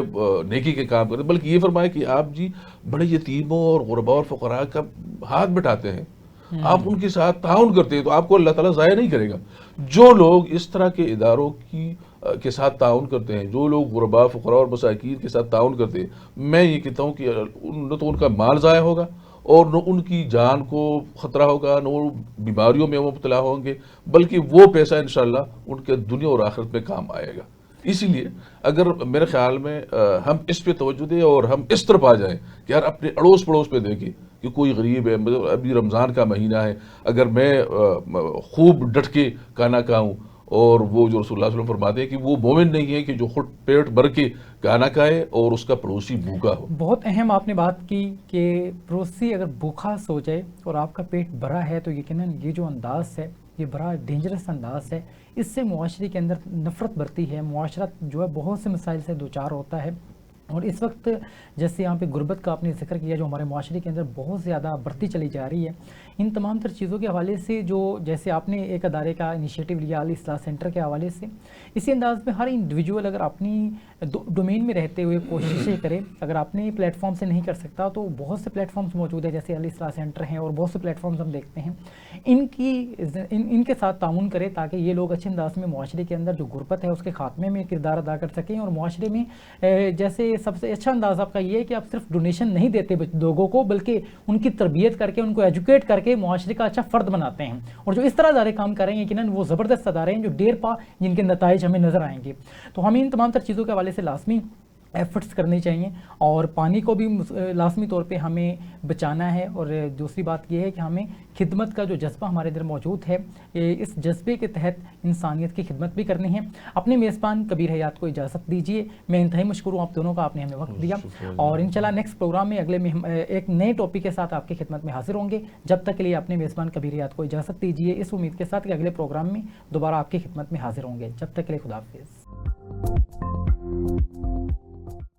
نیکی کے کام کرتے ہیں، بلکہ یہ فرمایا کہ آپ جی بڑے یتیموں اور غرباء اور فقراء کا ہاتھ بٹاتے ہیں، آپ ان کے ساتھ تعاون کرتے ہیں، تو آپ کو اللہ تعالیٰ ضائع نہیں کرے گا. جو لوگ اس طرح کے اداروں کے ساتھ تعاون کرتے ہیں، جو لوگ غرباء فقراء اور مساکین کے ساتھ تعاون کرتے ہیں، میں یہ کہتا ہوں کہ نہ تو ان کا مال ضائع ہوگا اور نہ ان کی جان کو خطرہ ہوگا، نہ وہ بیماریوں میں مبتلا ہوں گے، بلکہ وہ پیسہ انشاءاللہ ان کے دنیا اور آخرت میں کام آئے گا. اسی لیے اگر میرے خیال میں ہم اس پہ توجہ دیں اور ہم اس طرف آ جائیں کہ یار اپنے اڑوس پڑوس پہ دیکھیں کہ کوئی غریب ہے، ابھی رمضان کا مہینہ ہے، اگر میں خوب ڈٹ کے کھانا کھاؤں اور وہ جو رسول اللہ صلی اللہ علیہ وسلم فرماتے ہیں کہ وہ مومن نہیں ہے کہ جو خود پیٹ بھر کے کھانا کھائے اور اس کا پڑوسی بھوکا ہو. بہت اہم آپ نے بات کی کہ پڑوسی اگر بھوکا سو جائے اور آپ کا پیٹ بھرا ہے تو یقیناً یہ جو انداز ہے یہ بڑا ڈینجرس انداز ہے. اس سے معاشرے کے اندر نفرت بڑھتی ہے, معاشرہ جو ہے بہت سے مسائل سے دوچار ہوتا ہے. اور اس وقت جیسے یہاں پہ غربت کا آپ نے ذکر کیا جو ہمارے معاشرے کے اندر بہت زیادہ بڑھتی چلی جا رہی ہے, ان تمام تر چیزوں کے حوالے سے جو جیسے آپ نے ایک ادارے کا انیشیٹو لیا الاصلاح سینٹر کے حوالے سے, اسی انداز میں ہر انڈیویجول اگر اپنی ڈومین میں رہتے ہوئے کوششیں کرے, اگر اپنے پلیٹ فارم سے نہیں کر سکتا تو بہت سے پلیٹ فارمز موجود ہیں جیسے الاصلاح سینٹر ہیں اور بہت سے پلیٹ فارمز ہم دیکھتے ہیں, ان کے ساتھ تعاون کرے تاکہ یہ لوگ اچھے انداز میں معاشرے کے اندر جو غربت ہے اس کے خاتمے میں کردار ادا کر سکیں. اور معاشرے میں جیسے سب سے اچھا انداز آپ کا یہ ہے کہ آپ صرف ڈونیشن نہیں دیتے لوگوں کو بلکہ ان کی تربیت کر کے ان کو ایجوکیٹ کر کے معاشرے کا اچھا فرد بناتے ہیں. اور جو اس طرح ادارے کام کر رہے ہیں یقیناً وہ زبردست ادارے ہیں جو دیر پا جن کے نتائج ہمیں نظر آئیں گے. تو ہمیں ان تمام تر چیزوں کے حوالے سے لازمی ایفرٹس کرنے چاہیے اور پانی کو بھی لازمی طور پہ ہمیں بچانا ہے. اور دوسری بات یہ ہے کہ ہمیں خدمت کا جو جذبہ ہمارے اندر موجود ہے اس جذبے کے تحت انسانیت کی خدمت بھی کرنی ہے. اپنے میزبان کبیر حیات کو اجازت دیجیے, میں انتہائی مشکور ہوں آپ دونوں کا, آپ نے ہمیں وقت دیا. اور انشاءاللہ نیکسٹ پروگرام میں اگلے میں ہم ایک نئے ٹاپک کے ساتھ آپ کی خدمت میں حاضر ہوں گے. جب تک کے لیے اپنے میزبان کبیر حیات کو اجازت دیجیے اس امید کے ساتھ کہ اگلے پروگرام میں دوبارہ آپ کی خدمت میں حاضر ہوں گے. جب تک کے لیے خدا حافظ.